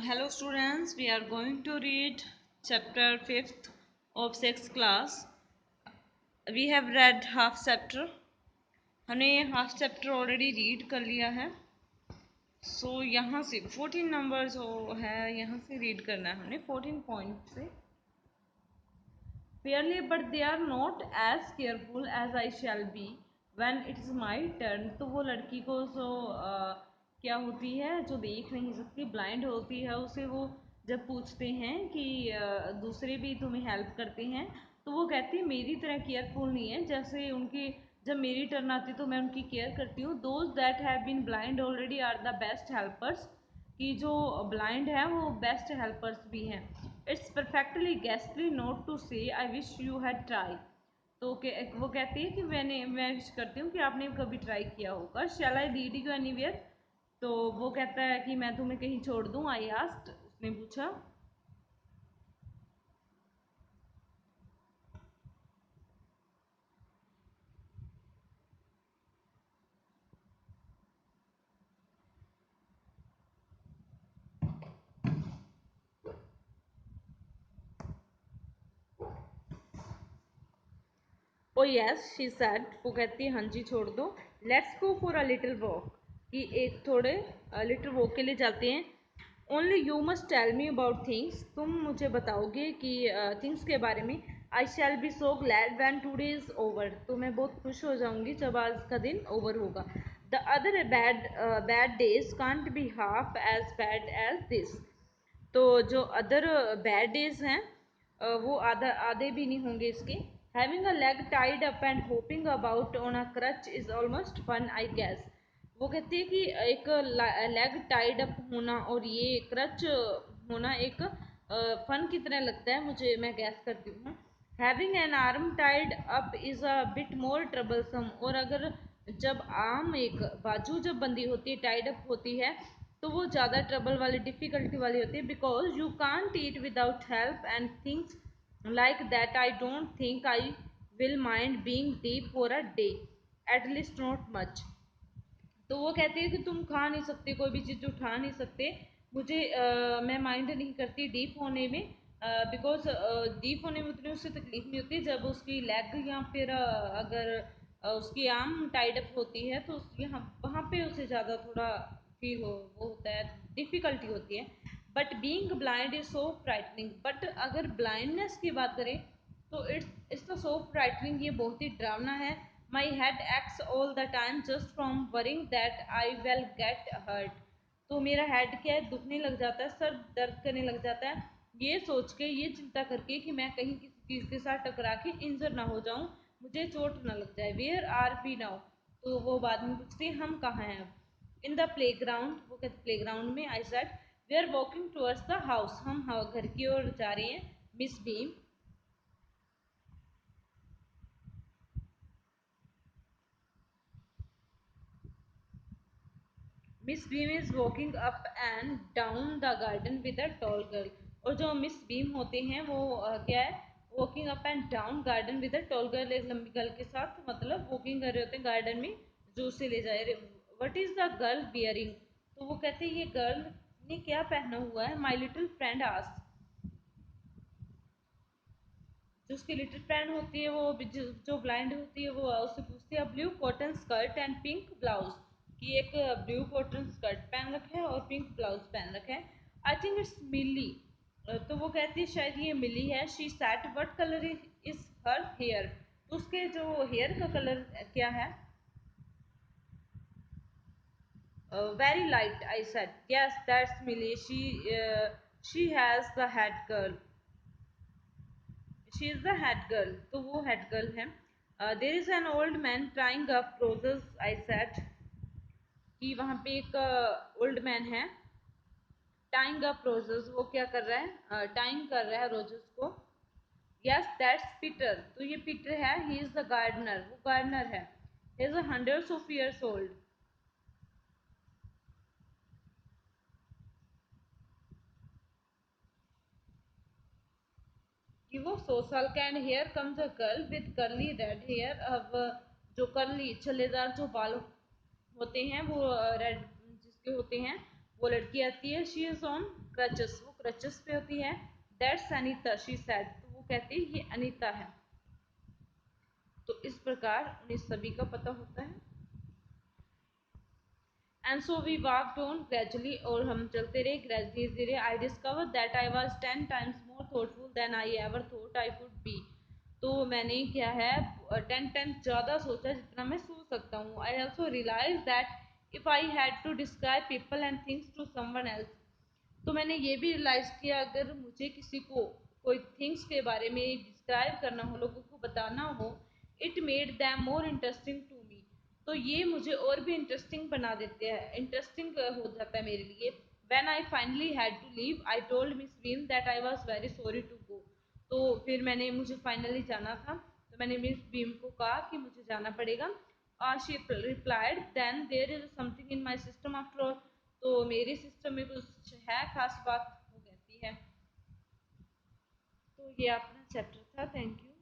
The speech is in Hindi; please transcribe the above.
Hello students, we are going to read chapter 5th of 6th class. We have read half chapter. हमने हाफ चैप्टर ऑलरेडी रीड कर लिया है. सो यहाँ से 14 नंबर जो है यहाँ से रीड करना है हमने 14 पॉइंट से. Fairly, but they are not as careful as I shall be when it's my turn. तो वो लड़की को जो क्या होती है जो देख नहीं सकती, ब्लाइंड होती है, उसे वो जब पूछते हैं कि दूसरे भी तुम्हें हेल्प करते हैं तो वो कहती है मेरी तरह केयरफुल नहीं है, जैसे उनकी जब मेरी टर्न आती है तो मैं उनकी केयर करती हूँ. Those that have been blind already are the best helpers. कि जो ब्लाइंड है वो बेस्ट हेल्पर्स भी हैं. It's perfectly ghastly not to say I wish you had try. तो वो कहती है कि मैं विश करती हूँ कि आपने कभी ट्राई किया होगा. शैल आई लीड यू एनीवेयर. तो वो कहता है कि मैं तुम्हें कहीं छोड़ दूँ. आई आस्क्ड, उसने पूछा. Oh yes she said. वो कहती है हाँ जी छोड़ दो. Let's go for a little walk. कि एक थोड़े लिटिल वॉक के लिए जाते हैं. Only you must tell me about things. तुम मुझे बताओगे कि थिंग्स के बारे में. I shall be so glad when today is over. तो मैं बहुत खुश हो जाऊंगी जब आज का दिन ओवर होगा. The other bad days can't be half as bad as this. तो जो अदर बैड डेज हैं वो आधे भी नहीं होंगे इसके. Having a leg tied up and hopping about on a crutch is almost fun I guess. वो कहती है कि एक लेग टाइड अप होना और ये क्रच होना एक फन की तरह लगता है मुझे, मैं गैस करती हूँ. Having an arm tied up is a bit more troublesome. और अगर जब आर्म एक बाजू जब बंदी होती है, टाइड अप होती है, तो वो ज़्यादा ट्रबल वाली डिफ़िकल्टी वाली होती है. Because you can't eat without help and things like that. I don't think I will mind being deep for a day, at least not much. तो वो कहती है कि तुम खा नहीं सकते, कोई भी चीज़ उठा नहीं सकते, मुझे मैं माइंड नहीं करती डीप होने में. बिकॉज डीप होने में उतनी उससे तकलीफ नहीं होती. जब उसकी लेग या फिर अगर उसकी आर्म टाइड अप होती है तो यहाँ वहाँ पे उसे ज़्यादा थोड़ा फील हो वो होता है, डिफ़िकल्टी होती है. But being blind is so frightening. But अगर ब्लाइंडनेस की बात करें तो इट्स तो सो फ्राइटनिंग, ये बहुत ही डरावना है. My head aches all the time just from worrying that I will get hurt. तो मेरा हेड क्या है, दुखने लग जाता है, सर दर्द करने लग जाता है ये सोच के, ये चिंता करके कि मैं कहीं किसी चीज़ के साथ टकरा के इंजर ना हो जाऊं, मुझे चोट ना लग जाए. Where are we now. तो वो बाद में पूछती है हम कहाँ हैं अब. In the playground. वो कहते प्ले ग्राउंड में. I said we are walking towards the house. हम घर की ओर जा रहे हैं. Miss Beam. Miss Beam is walking up and down the garden with a tall girl. और जो मिस बीम होते हैं वो क्या है, walking up and down garden with a tall girl, एक लंबी गर्ल के साथ, मतलब वॉकिंग कर रहे होते हैं गार्डन में जो उसे ले जाए. What is the girl bearing. तो वो कहते हैं ये गर्ल ने क्या पहना हुआ है. My little friend asked. जो उसकी लिटिल फ्रेंड होती है वो जो ब्लाइंड होती है वो उससे पूछती है blue cotton skirt and pink blouse. कि एक ब्लू कॉटन स्कर्ट पहन रखा है और पिंक ब्लाउज पहन रखा है. I think it's Millie. तो वो कहती है शायद ये मिली है. She said what colour is her hair. तो उसके जो हेयर का कलर क्या है. Very light. I said yes that's Millie. She has the head girl. She is the head girl. तो वो हेड गर्ल है. There is an old man trying up roses. आई सेड कि वहाँ पे एक ओल्ड मैन है. Tying up roses. वो क्या कर रहा है, टाइंग कर रहा है रोजेस को. Yes that's Peter. तो ये पीटर है. He is the gardener. वो गार्डनर है. He is hundreds of years old. कि वो 100 साल का. And here comes a girl with curly red hair. अब जो कर्ली छल्लेदार जो बाल होते हैं वो रेड जिसके होते हैं वो लड़की आती है, शी इज ऑन क्रचेस, वो क्रचेस पे होती है। दैट्स अनीता, शी सेड, तो वो कहती है ये अनीता है। तो इस प्रकार उन्हें सभी का पता होता है। And so we walked on gradually, और हम चलते रहे धीरे धीरे। I discover that I was 10 times more thoughtful than I ever thought I could be. तो मैंने क्या है 10 टाइम्स ज़्यादा सोचा जितना मैं सोच सकता हूँ। I also realise that if I had to describe people and things to someone else, तो मैंने ये भी रियलाइज़ किया अगर मुझे किसी को कोई थिंग्स के बारे में डिस्क्राइब करना हो, लोगों को बताना हो, it made them more interesting to me, तो ये मुझे और भी इंटरेस्टिंग बना देते हैं, इंटरेस्टिंग हो जाता है मेरे लिए। When I finally had to leave I told Miss Beam that I was very sorry to go. तो फिर मुझे फाइनली जाना था, तो मैंने मिस बीम को कहा कि मुझे जाना पड़ेगा। She replied then there is something in my system after all, तो मेरे सिस्टम में कुछ है खास बात, वो कहती है। तो ये अपना चैप्टर था। Thank you.